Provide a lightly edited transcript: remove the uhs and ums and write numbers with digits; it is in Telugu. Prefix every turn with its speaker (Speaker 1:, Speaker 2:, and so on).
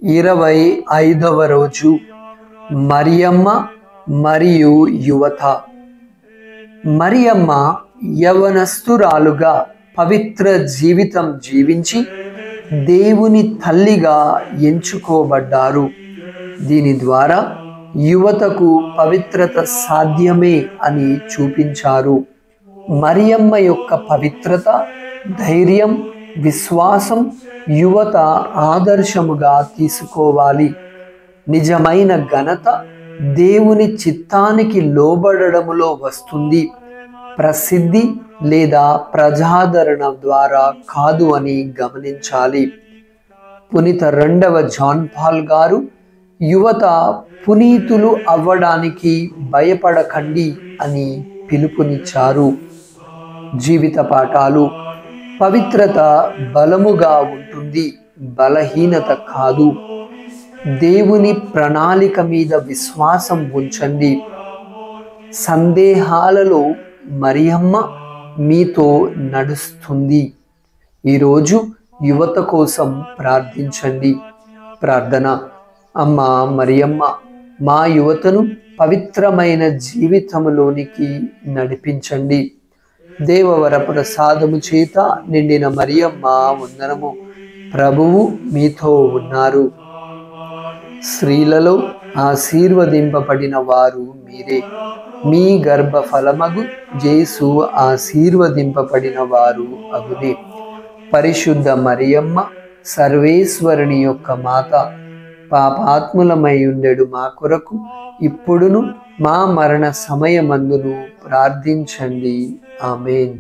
Speaker 1: 25వ రోజు మరియమ్మ మరియు యువత. మరియమ్మ యవనస్తురాలుగా పవిత్ర జీవితం జీవించి దేవుని తల్లిగా ఎంచుకోబడ్డారు. దీని ద్వారా యువతకు పవిత్రత సాధ్యమే అని చూపించారు. మరియమ్మ యొక్క పవిత్రత, ధైర్యం, విశ్వాసం యువత ఆదర్శముగా తీసుకోవాలి. నిజమైన ఘనత దేవుని చిత్తానికి లోబడడములో వస్తుంది, ప్రసిద్ధి లేదా ప్రజాదరణ ద్వారా కాదు అని గమనించాలి. పునీత 2వ జాన్ పాల్ గారు యువత పునీతులు అవ్వడానికి భయపడకండి అని పిలుపునిచ్చారు. జీవిత పాఠాలు: పవిత్రత బలముగా ఉంటుంది, బలహీనత కాదు. దేవుని ప్రణాళిక మీద విశ్వాసం ఉంచండి. సందేహాలలో మరియమ్మ మీతో నడుస్తుంది. ఈరోజు యువత కోసం ప్రార్థించండి. ప్రార్థన: అమ్మా మరియమ్మ, మా యువతను పవిత్రమైన జీవితంలోనికి నడిపించండి. దేవవర ప్రసాదము చేత నిండిన మరియమ్మ వందనము. ప్రభువు మీతో ఉన్నారు. స్త్రీలలో ఆశీర్వదింపబడిన వారు మీరే. మీ గర్భఫలమగు యేసు ఆశీర్వదింపబడిన వారు అగునే. పరిశుద్ధ మరియమ్మ, సర్వేశ్వరుని యొక్క మాత, పాపాత్ములమై ఉండెడు మా కొరకు ఇప్పుడును మా మరణ సమయమందును ప్రార్థించండి. ఆమేన్.